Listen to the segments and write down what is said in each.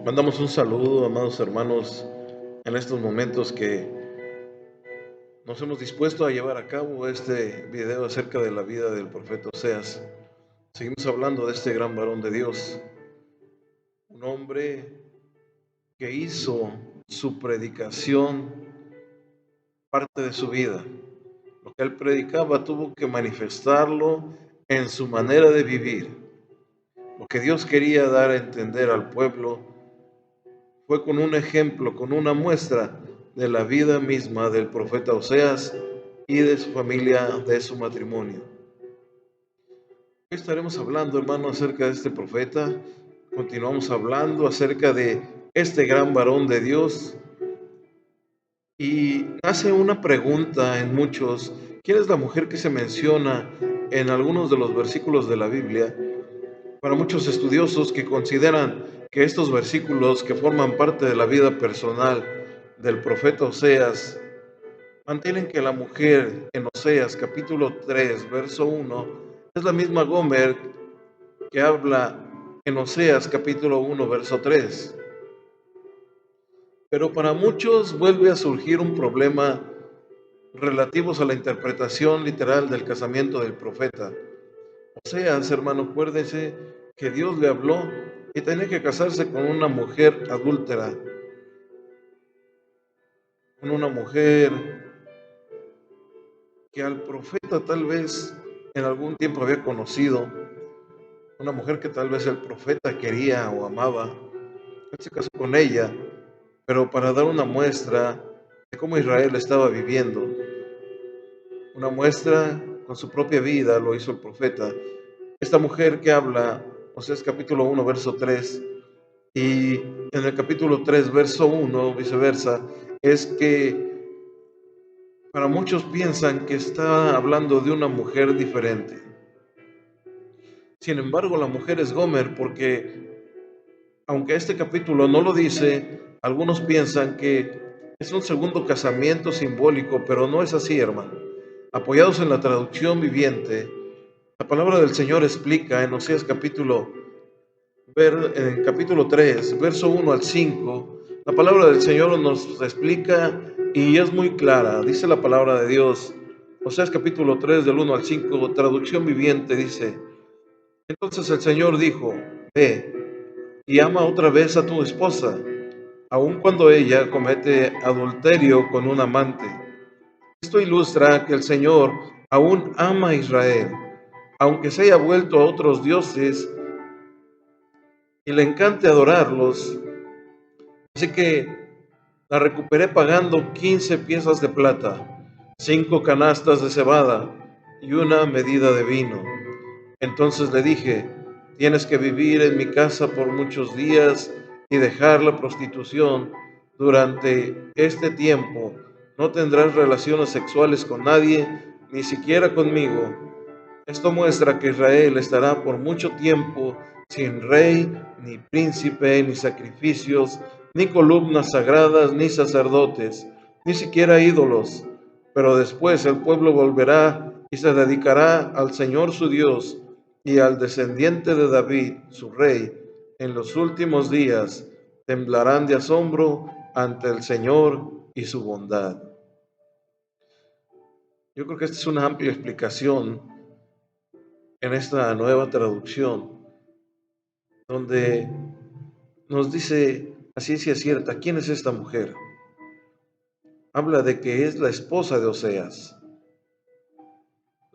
Mandamos un saludo, amados hermanos, en estos momentos que nos hemos dispuesto a llevar a cabo este video acerca de la vida del profeta Oseas. Seguimos hablando de este gran varón de Dios, un hombre que hizo su predicación parte de su vida. Lo que él predicaba tuvo que manifestarlo en su manera de vivir. Lo que Dios quería dar a entender al pueblo fue con un ejemplo, con una muestra de la vida misma del profeta Oseas y de su familia, de su matrimonio. Hoy estaremos hablando, hermano, acerca de este profeta. Continuamos hablando acerca de este gran varón de Dios. Y hace una pregunta en muchos: ¿quién es la mujer que se menciona en algunos de los versículos de la Biblia? Para muchos estudiosos que consideran que estos versículos que forman parte de la vida personal del profeta Oseas mantienen que la mujer en Oseas capítulo 3 verso 1 es la misma Gomer que habla en Oseas capítulo 1 verso 3. Pero para muchos vuelve a surgir un problema relativos a la interpretación literal del casamiento del profeta. Oseas, hermano, acuérdese que Dios le habló y tenía que casarse con una mujer adúltera, con una mujer que al profeta tal vez en algún tiempo había conocido, una mujer que tal vez el profeta quería o amaba. Él se casó con ella, pero para dar una muestra de cómo Israel estaba viviendo, una muestra con su propia vida lo hizo el profeta. Esta mujer que habla, Oseas capítulo 1, verso 3, y en el capítulo 3, verso 1, viceversa, es que para muchos piensan que está hablando de una mujer diferente. Sin embargo, la mujer es Gomer porque, aunque este capítulo no lo dice, algunos piensan que es un segundo casamiento simbólico, pero no es así, hermano. Apoyados en la traducción viviente, la palabra del Señor explica en Oseas en capítulo 3, verso 1 al 5, la palabra del Señor nos explica y es muy clara. Dice la palabra de Dios, Oseas capítulo 3 del 1 al 5, traducción viviente, dice: entonces el Señor dijo, ve y ama otra vez a tu esposa, aun cuando ella comete adulterio con un amante. Esto ilustra que el Señor aún ama a Israel, aunque se haya vuelto a otros dioses y le encante adorarlos. Así que la recuperé pagando 15 piezas de plata, 5 canastas de cebada y una medida de vino. Entonces le dije, tienes que vivir en mi casa por muchos días y dejar la prostitución. Durante este tiempo no tendrás relaciones sexuales con nadie, ni siquiera conmigo. Esto muestra que Israel estará por mucho tiempo sin rey, ni príncipe, ni sacrificios, ni columnas sagradas, ni sacerdotes, ni siquiera ídolos. Pero después el pueblo volverá y se dedicará al Señor su Dios y al descendiente de David, su rey. En los últimos días temblarán de asombro ante el Señor y su bondad. Yo creo que esta es una amplia explicación en esta nueva traducción, donde nos dice a ciencia cierta quién es esta mujer. Habla de que es la esposa de Oseas,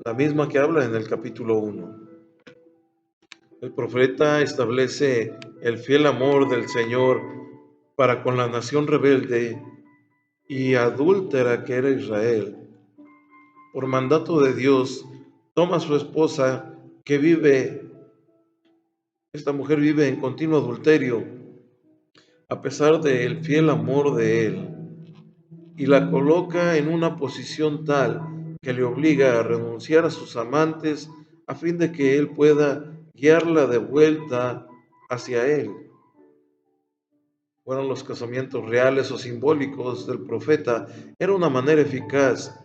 la misma que habla en el capítulo 1. El profeta establece el fiel amor del Señor para con la nación rebelde y adúltera que era Israel. Por mandato de Dios, toma a su esposa esta mujer vive en continuo adulterio, a pesar del fiel amor de él, y la coloca en una posición tal que le obliga a renunciar a sus amantes a fin de que él pueda guiarla de vuelta hacia él. Fueron los casamientos reales o simbólicos del profeta. Era una manera eficaz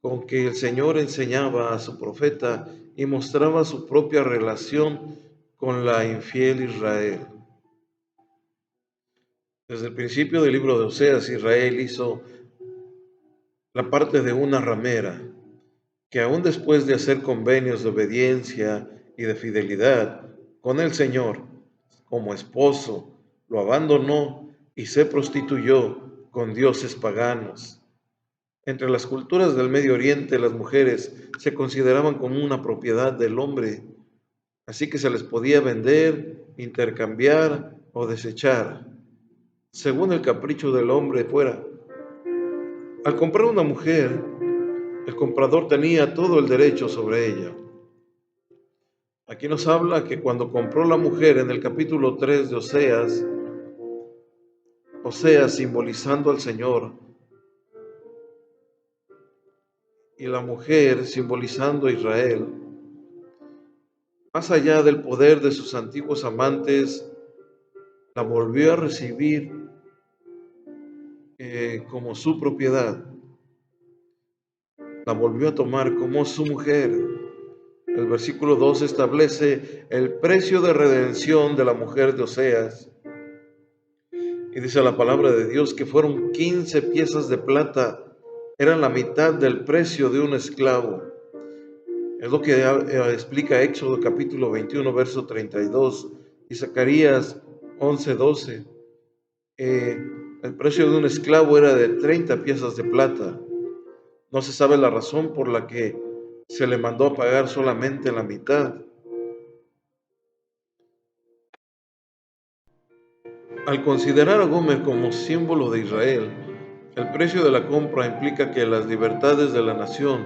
con que el Señor enseñaba a su profeta y mostraba su propia relación con la infiel Israel. Desde el principio del libro de Oseas, Israel hizo la parte de una ramera, que aún después de hacer convenios de obediencia y de fidelidad con el Señor como esposo, lo abandonó y se prostituyó con dioses paganos. Entre las culturas del Medio Oriente, las mujeres se consideraban como una propiedad del hombre, así que se les podía vender, intercambiar o desechar, según el capricho del hombre fuera. Al comprar una mujer, el comprador tenía todo el derecho sobre ella. Aquí nos habla que cuando compró la mujer en el capítulo 3 de Oseas, Oseas simbolizando al Señor y la mujer simbolizando a Israel, más allá del poder de sus antiguos amantes, la volvió a recibir como su propiedad, la volvió a tomar como su mujer. El versículo 2 establece el precio de redención de la mujer de Oseas. Y dice la palabra de Dios que fueron 15 piezas de plata, eran la mitad del precio de un esclavo. Es lo que explica Éxodo capítulo 21, verso 32 y Zacarías 11, 12. El precio de un esclavo era de 30 piezas de plata. No se sabe la razón por la que se le mandó a pagar solamente la mitad. Al considerar a Gomer como símbolo de Israel, el precio de la compra implica que las libertades de la nación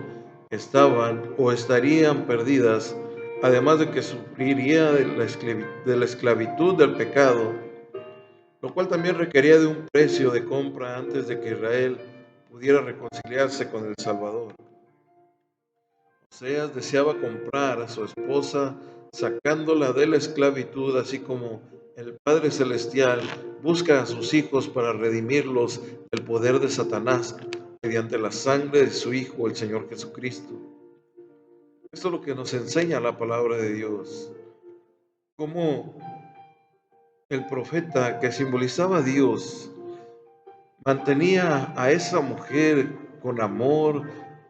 estaban o estarían perdidas, además de que sufriría de la esclavitud del pecado, lo cual también requería de un precio de compra antes de que Israel pudiera reconciliarse con el Salvador. Oseas deseaba comprar a su esposa sacándola de la esclavitud, así como el Padre Celestial busca a sus hijos para redimirlos del poder de Satanás mediante la sangre de su Hijo, el Señor Jesucristo. Esto es lo que nos enseña la palabra de Dios. Cómo el profeta que simbolizaba a Dios mantenía a esa mujer con amor,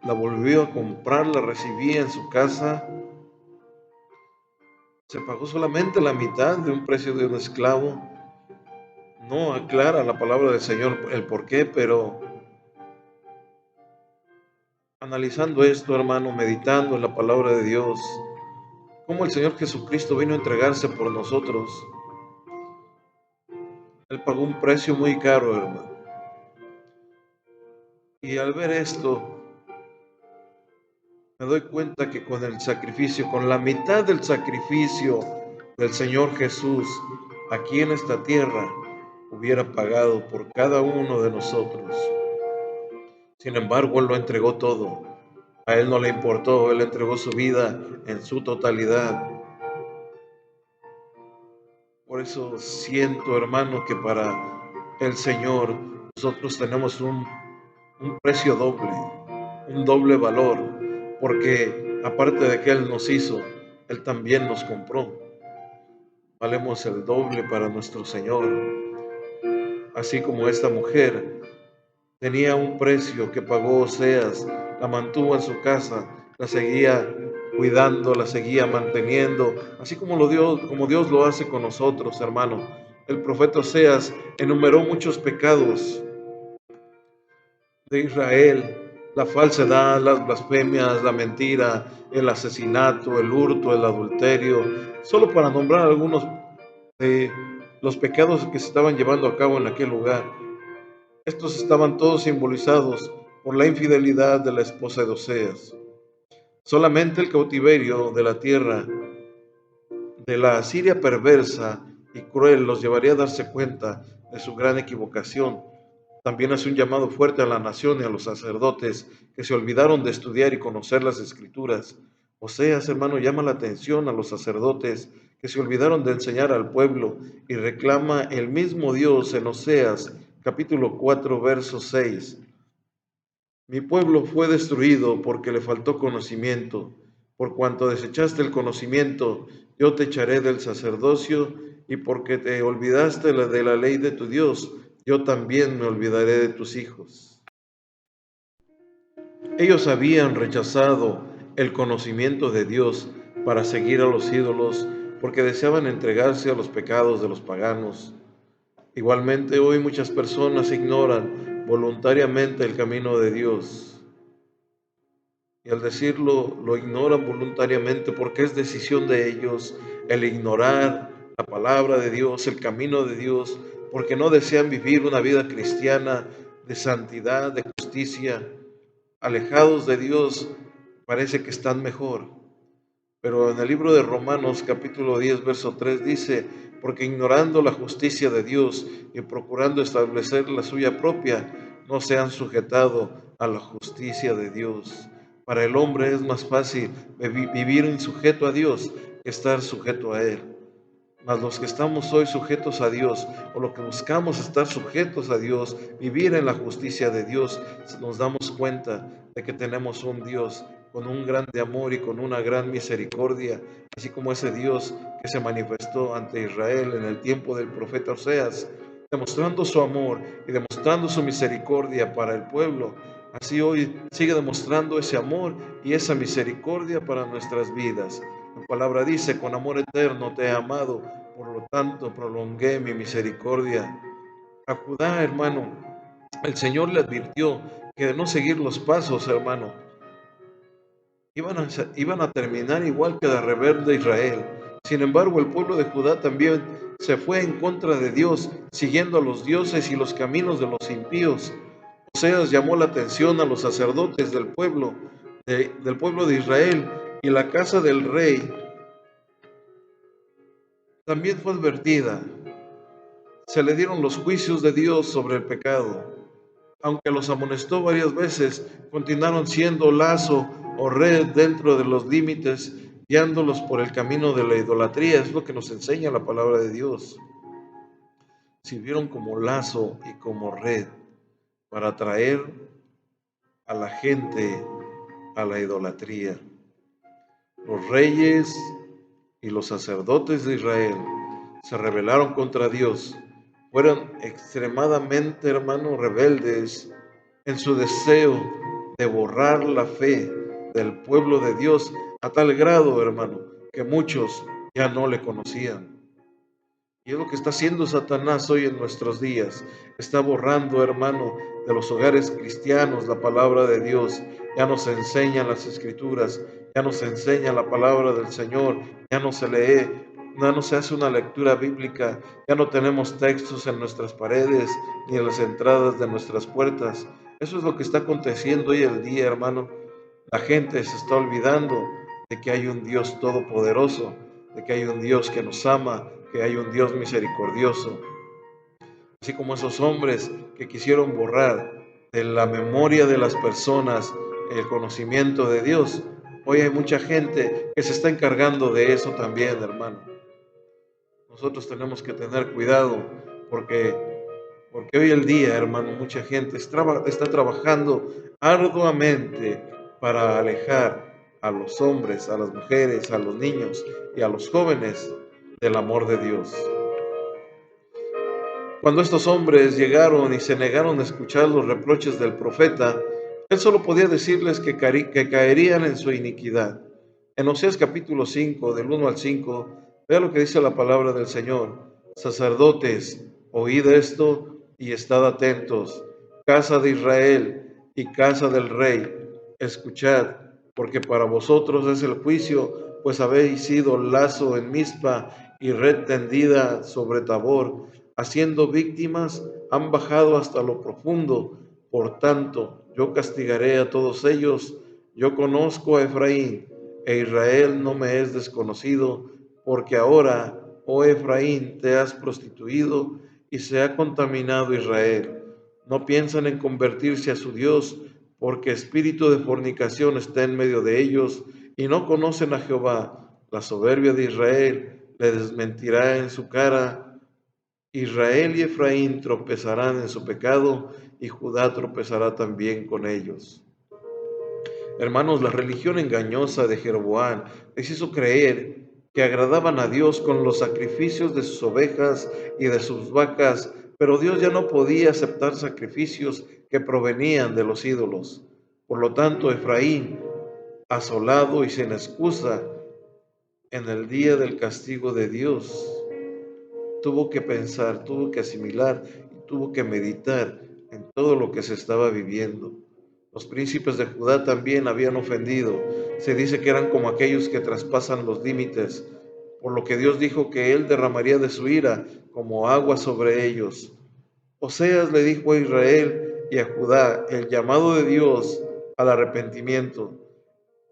la volvió a comprar, la recibía en su casa. Se pagó solamente la mitad de un precio de un esclavo. No aclara la palabra del Señor el por qué, pero analizando esto, hermano, meditando en la palabra de Dios, cómo el Señor Jesucristo vino a entregarse por nosotros. Él pagó un precio muy caro, hermano. Y al ver esto, me doy cuenta que con el sacrificio, con la mitad del sacrificio del Señor Jesús aquí en esta tierra, hubiera pagado por cada uno de nosotros. Sin embargo, Él lo entregó todo. A Él no le importó, Él entregó su vida en su totalidad. Por eso siento, hermano, que para el Señor nosotros tenemos un precio doble, un doble valor, porque aparte de que Él nos hizo, Él también nos compró. Valemos el doble para nuestro Señor. Así como esta mujer tenía un precio que pagó Oseas, la mantuvo en su casa, la seguía cuidando, la seguía manteniendo, así como Dios lo hace con nosotros, hermano. El profeta Oseas enumeró muchos pecados de Israel: la falsedad, las blasfemias, la mentira, el asesinato, el hurto, el adulterio, solo para nombrar algunos de los pecados que se estaban llevando a cabo en aquel lugar. Estos estaban todos simbolizados por la infidelidad de la esposa de Oseas. Solamente el cautiverio de la tierra de la Asiria perversa y cruel los llevaría a darse cuenta de su gran equivocación. También hace un llamado fuerte a la nación y a los sacerdotes que se olvidaron de estudiar y conocer las Escrituras. Oseas, hermano, llama la atención a los sacerdotes que se olvidaron de enseñar al pueblo y reclama el mismo Dios en Oseas capítulo 4, verso 6. Mi pueblo fue destruido porque le faltó conocimiento. Por cuanto desechaste el conocimiento, yo te echaré del sacerdocio, y porque te olvidaste de la ley de tu Dios, yo también me olvidaré de tus hijos. Ellos habían rechazado el conocimiento de Dios para seguir a los ídolos porque deseaban entregarse a los pecados de los paganos. Igualmente, hoy muchas personas ignoran voluntariamente el camino de Dios. Y al decirlo, lo ignoran voluntariamente porque es decisión de ellos el ignorar la palabra de Dios, el camino de Dios, porque no desean vivir una vida cristiana de santidad, de justicia. Alejados de Dios, parece que están mejor. Pero en el libro de Romanos capítulo 10, verso 3 dice, porque ignorando la justicia de Dios y procurando establecer la suya propia, no se han sujetado a la justicia de Dios. Para el hombre es más fácil vivir insujeto a Dios que estar sujeto a Él. Mas los que estamos hoy sujetos a Dios, o lo que buscamos estar sujetos a Dios, vivir en la justicia de Dios, nos damos cuenta de que tenemos un Dios con un grande amor y con una gran misericordia, así como ese Dios que se manifestó ante Israel en el tiempo del profeta Oseas, demostrando su amor y demostrando su misericordia para el pueblo. Así hoy sigue demostrando ese amor y esa misericordia para nuestras vidas. La palabra dice, con amor eterno te he amado, por lo tanto prolongué mi misericordia. A Judá, hermano, el Señor le advirtió que de no seguir los pasos, hermano, iban a terminar igual que la rebelde Israel. Sin embargo, el pueblo de Judá también se fue en contra de Dios, siguiendo a los dioses y los caminos de los impíos. Oseas llamó la atención a los sacerdotes del pueblo de Israel, y la casa del rey también fue advertida. Se le dieron los juicios de Dios sobre el pecado. Aunque los amonestó varias veces, continuaron siendo lazo o red dentro de los límites, guiándolos por el camino de la idolatría. Es lo que nos enseña la palabra de Dios. Sirvieron como lazo y como red para atraer a la gente a la idolatría. Los reyes y los sacerdotes de Israel se rebelaron contra Dios. Fueron extremadamente, hermanos, rebeldes en su deseo de borrar la fe del pueblo de Dios a tal grado, hermano, que muchos ya no le conocían. Y es lo que está haciendo Satanás hoy en nuestros días. Está borrando, hermano, de los hogares cristianos la palabra de Dios. Ya no se enseñan las escrituras, ya no se enseña la palabra del Señor, ya no se lee, ya no se hace una lectura bíblica, ya no tenemos textos en nuestras paredes ni en las entradas de nuestras puertas. Eso es lo que está aconteciendo hoy el día, hermano. La gente se está olvidando de que hay un Dios todopoderoso, de que hay un Dios que nos ama, que hay un Dios misericordioso. Así como esos hombres que quisieron borrar de la memoria de las personas el conocimiento de Dios, hoy hay mucha gente que se está encargando de eso también, hermano. Nosotros tenemos que tener cuidado porque, porque hoy el día, hermano, mucha gente está trabajando arduamente para alejar a los hombres, a las mujeres, a los niños y a los jóvenes del amor de Dios. Cuando estos hombres llegaron y se negaron a escuchar los reproches del profeta, él solo podía decirles que caerían en su iniquidad. En Oseas capítulo 5, del 1 al 5, vea lo que dice la palabra del Señor. Sacerdotes, oíd esto y estad atentos. Casa de Israel y casa del rey, escuchad, porque para vosotros es el juicio, pues habéis sido lazo en Mizpa y red tendida sobre Tabor. Haciendo víctimas, han bajado hasta lo profundo. Por tanto, yo castigaré a todos ellos. Yo conozco a Efraín, e Israel no me es desconocido, porque ahora, oh Efraín, te has prostituido y se ha contaminado Israel. No piensan en convertirse a su Dios, porque espíritu de fornicación está en medio de ellos, y no conocen a Jehová. La soberbia de Israel le desmentirá en su cara. Israel y Efraín tropezarán en su pecado, y Judá tropezará también con ellos. Hermanos, la religión engañosa de Jeroboam les hizo creer que agradaban a Dios con los sacrificios de sus ovejas y de sus vacas, pero Dios ya no podía aceptar sacrificios que provenían de los ídolos. Por lo tanto, Efraín, asolado y sin excusa, en el día del castigo de Dios, tuvo que pensar, tuvo que asimilar y tuvo que meditar en todo lo que se estaba viviendo. Los príncipes de Judá también habían ofendido. Se dice que eran como aquellos que traspasan los límites, por lo que Dios dijo que Él derramaría de su ira como agua sobre ellos. Oseas le dijo a Israel y a Judá el llamado de Dios al arrepentimiento.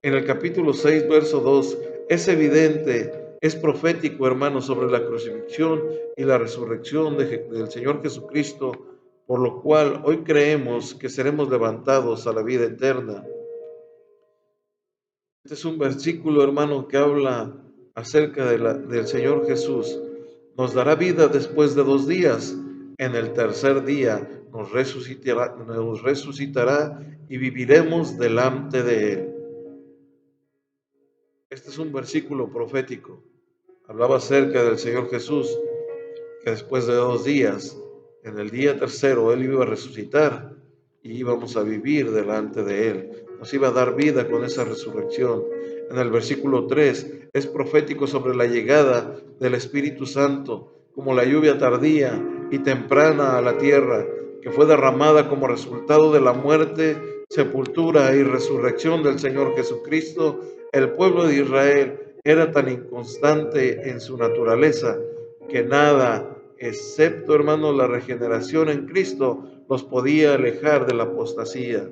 En el capítulo 6, verso 2, es evidente, es profético, hermanos, sobre la crucifixión y la resurrección del Señor Jesucristo, por lo cual hoy creemos que seremos levantados a la vida eterna. Este es un versículo, hermano, que habla acerca del Señor Jesús. Nos dará vida después de 2 días. En el tercer día nos resucitará y viviremos delante de Él. Este es un versículo profético. Hablaba acerca del Señor Jesús, que después de 2 días, en el día tercero, Él iba a resucitar y íbamos a vivir delante de Él. Nos iba a dar vida con esa resurrección. En el versículo 3 es profético sobre la llegada del Espíritu Santo, como la lluvia tardía y temprana a la tierra, que fue derramada como resultado de la muerte, sepultura y resurrección del Señor Jesucristo. El pueblo de Israel era tan inconstante en su naturaleza que nada, excepto, hermanos, la regeneración en Cristo, los podía alejar de la apostasía.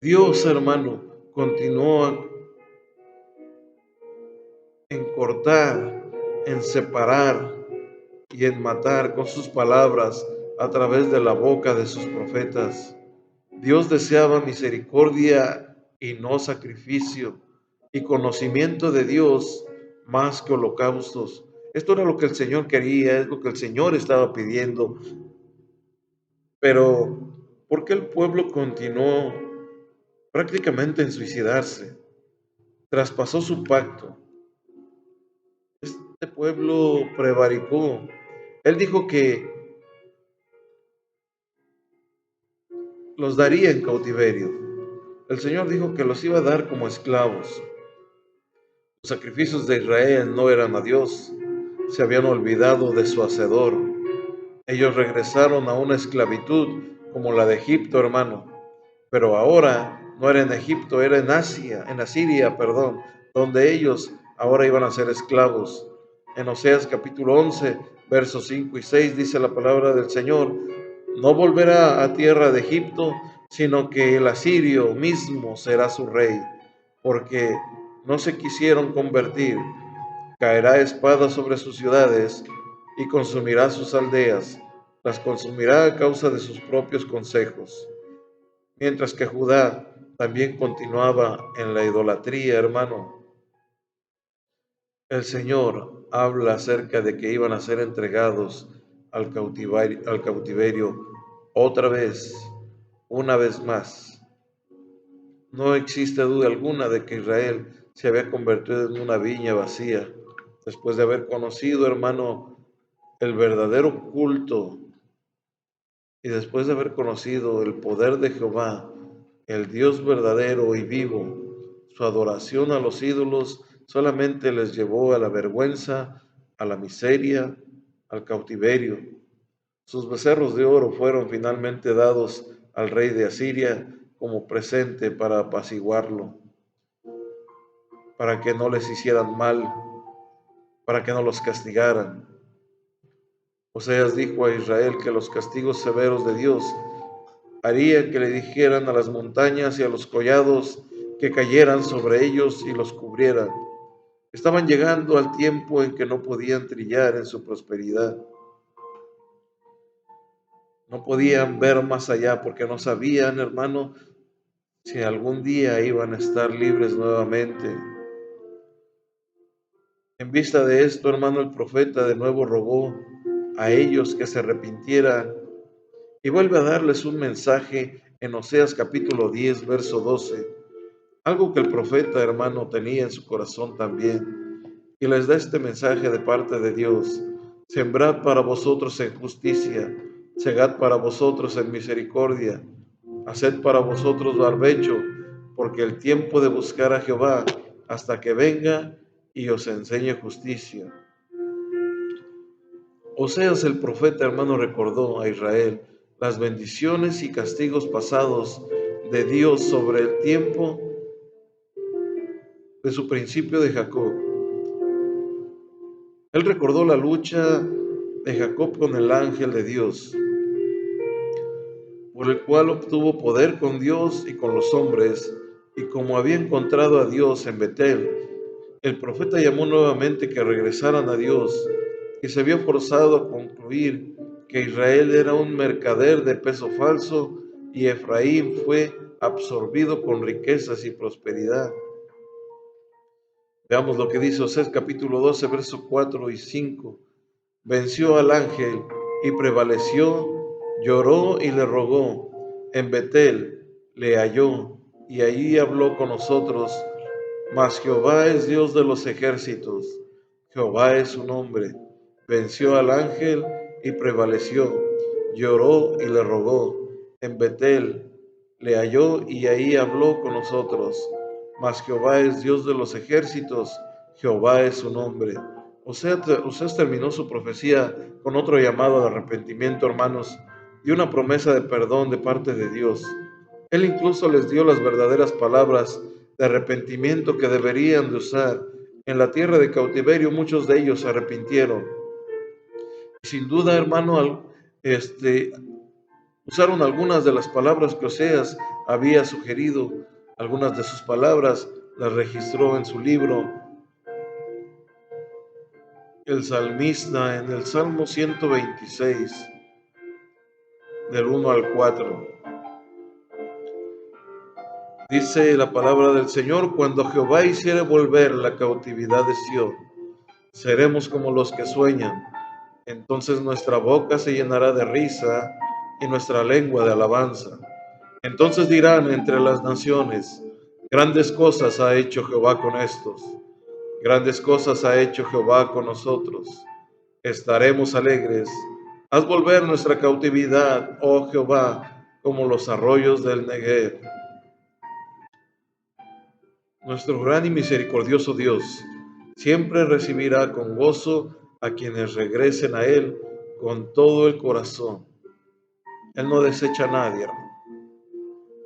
Dios, hermano, continuó en cortar, en separar y en matar con sus palabras a través de la boca de sus profetas. Dios deseaba misericordia y no sacrificio, y conocimiento de Dios más que holocaustos. Esto era lo que el Señor quería, es lo que el Señor estaba pidiendo. Pero, ¿por qué el pueblo continuó prácticamente en suicidarse? Traspasó su pacto. Este pueblo prevaricó. Él dijo que los daría en cautiverio. El Señor dijo que los iba a dar como esclavos. Los sacrificios de Israel no eran a Dios. Se habían olvidado de su Hacedor. Ellos regresaron a una esclavitud como la de Egipto, hermano. Pero ahora no era en Egipto, era en Asiria, donde ellos ahora iban a ser esclavos. En Oseas capítulo 11, versos 5 y 6 dice la palabra del Señor: no volverá a tierra de Egipto, sino que el asirio mismo será su rey, porque no se quisieron convertir. Caerá espada sobre sus ciudades y consumirá sus aldeas, las consumirá a causa de sus propios consejos. Mientras que Judá también continuaba en la idolatría, hermano. El Señor habla acerca de que iban a ser entregados al cautiverio otra vez, una vez más. No existe duda alguna de que Israel se había convertido en una viña vacía, después de haber conocido, hermano, el verdadero culto y después de haber conocido el poder de Jehová, el Dios verdadero y vivo. Su adoración a los ídolos solamente les llevó a la vergüenza, a la miseria, al cautiverio. Sus becerros de oro fueron finalmente dados al rey de Asiria como presente para apaciguarlo, para que no les hicieran mal, para que no los castigaran. Oseas dijo a Israel que los castigos severos de Dios haría que le dijeran a las montañas y a los collados que cayeran sobre ellos y los cubrieran. Estaban llegando al tiempo en que no podían trillar en su prosperidad. No podían ver más allá porque no sabían, hermano, si algún día iban a estar libres nuevamente. En vista de esto, hermano, el profeta de nuevo rogó a ellos que se arrepintieran y vuelve a darles un mensaje en Oseas capítulo 10, verso 12. Algo que el profeta, hermano, tenía en su corazón también, y les da este mensaje de parte de Dios. Sembrad para vosotros en justicia, segad para vosotros en misericordia, haced para vosotros barbecho, porque el tiempo de buscar a Jehová hasta que venga y os enseñe justicia. Oseas el profeta, hermano, recordó a Israel las bendiciones y castigos pasados de Dios sobre el tiempo de su principio de Jacob. Él recordó la lucha de Jacob con el ángel de Dios, por el cual obtuvo poder con Dios y con los hombres, y como había encontrado a Dios en Betel, el profeta llamó nuevamente que regresaran a Dios, y se vio forzado a concluir que Israel era un mercader de peso falso y Efraín fue absorbido con riquezas y prosperidad. Veamos lo que dice Oseas capítulo 12, versos 4 y 5. Venció al ángel y prevaleció, lloró y le rogó. En Betel le halló y allí habló con nosotros. Mas Jehová es Dios de los ejércitos, Jehová es su nombre. Venció al ángel y prevaleció, lloró y le rogó. En Betel le halló y ahí habló con nosotros. Mas Jehová es Dios de los ejércitos, Jehová es su nombre. Oseas terminó su profecía con otro llamado al arrepentimiento, hermanos, y una promesa de perdón de parte de Dios. Él incluso les dio las verdaderas palabras de arrepentimiento que deberían de usar. En la tierra de cautiverio muchos de ellos se arrepintieron. Sin duda, hermano, usaron algunas de las palabras que Oseas había sugerido. Algunas de sus palabras las registró en su libro el salmista en el Salmo 126, del 1 al 4. Dice la palabra del Señor: cuando Jehová hiciere volver la cautividad de Sión, seremos como los que sueñan. Entonces nuestra boca se llenará de risa y nuestra lengua de alabanza. Entonces dirán entre las naciones: grandes cosas ha hecho Jehová con estos. Grandes cosas ha hecho Jehová con nosotros. Estaremos alegres. Haz volver nuestra cautividad, oh Jehová, como los arroyos del Negev. Nuestro gran y misericordioso Dios siempre recibirá con gozo a quienes regresen a Él con todo el corazón. Él no desecha a nadie, hermano.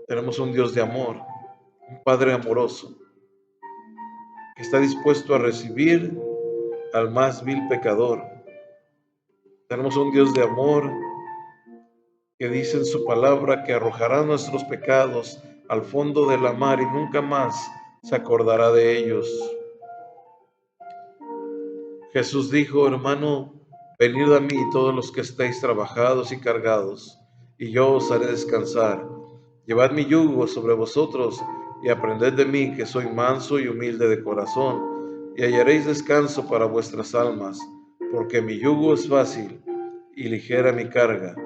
Tenemos un Dios de amor, un Padre amoroso, que está dispuesto a recibir al más vil pecador. Tenemos un Dios de amor que dice en su palabra que arrojará nuestros pecados al fondo de la mar y nunca más se acordará de ellos. Jesús dijo: hermano, venid a mí todos los que estéis trabajados y cargados, y yo os haré descansar. Llevad mi yugo sobre vosotros y aprended de mí, que soy manso y humilde de corazón, y hallaréis descanso para vuestras almas, porque mi yugo es fácil y ligera mi carga.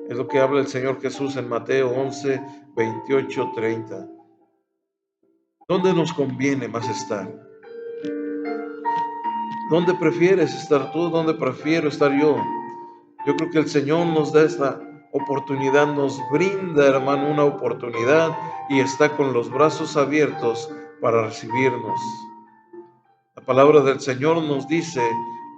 Es lo que habla el Señor Jesús en Mateo 11, 28, 30. ¿Dónde nos conviene más estar? ¿Dónde prefieres estar tú? ¿Dónde prefiero estar yo? Yo creo que el Señor nos da esta oportunidad, nos brinda, hermano, una oportunidad y está con los brazos abiertos para recibirnos. La palabra del Señor nos dice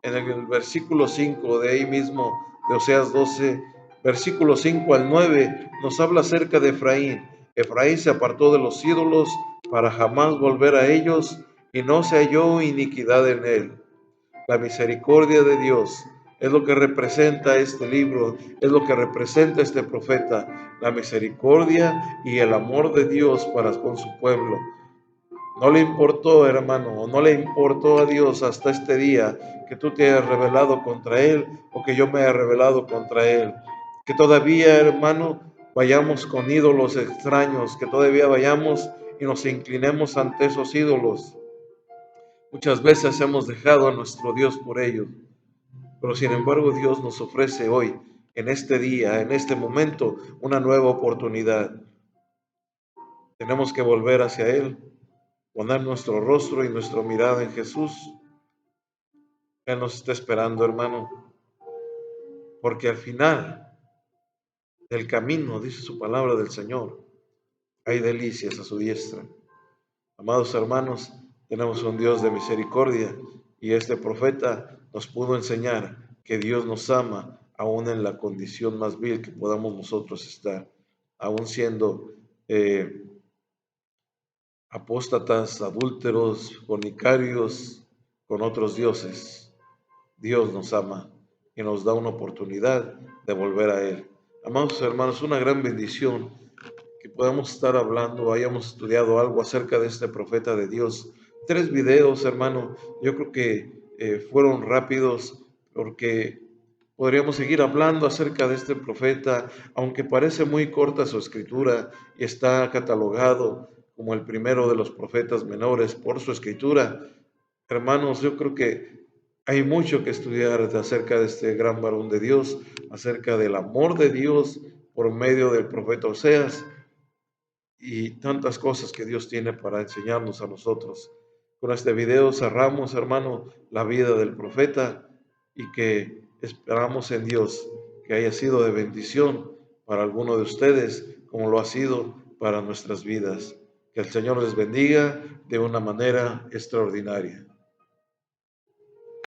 en el versículo 5 de ahí mismo, de Oseas 12, versículo 5 al 9, nos habla acerca de Efraín. Efraín se apartó de los ídolos para jamás volver a ellos y no se halló iniquidad en él. La misericordia de Dios es lo que representa este libro, es lo que representa este profeta, la misericordia y el amor de Dios para con su pueblo. No le importó, hermano, no le importó a Dios hasta este día que tú te hayas rebelado contra Él o que yo me haya rebelado contra Él. Que todavía, hermano, vayamos con ídolos extraños, que todavía vayamos y nos inclinemos ante esos ídolos. Muchas veces hemos dejado a nuestro Dios por ellos, pero sin embargo Dios nos ofrece hoy, en este día, en este momento, una nueva oportunidad. Tenemos que volver hacia Él, poner nuestro rostro y nuestra mirada en Jesús. Él nos está esperando, hermano. porque al final del camino, dice su palabra del Señor, hay delicias a su diestra. Amados hermanos, tenemos un Dios de misericordia y este profeta nos pudo enseñar que Dios nos ama aún en la condición más vil que podamos nosotros estar, aún siendo apóstatas, adúlteros, fornicarios con otros dioses. Dios nos ama y nos da una oportunidad de volver a Él. Amados hermanos, una gran bendición que podamos estar hablando, hayamos estudiado algo acerca de este profeta de Dios. 3 videos, hermano, yo creo que fueron rápidos porque podríamos seguir hablando acerca de este profeta, aunque parece muy corta su escritura y está catalogado como el primero de los profetas menores por su escritura. Hermanos, yo creo que hay mucho que estudiar acerca de este gran varón de Dios, acerca del amor de Dios por medio del profeta Oseas y tantas cosas que Dios tiene para enseñarnos a nosotros. Con este video cerramos, hermano, la vida del profeta y que esperamos en Dios que haya sido de bendición para alguno de ustedes, como lo ha sido para nuestras vidas. Que el Señor les bendiga de una manera extraordinaria.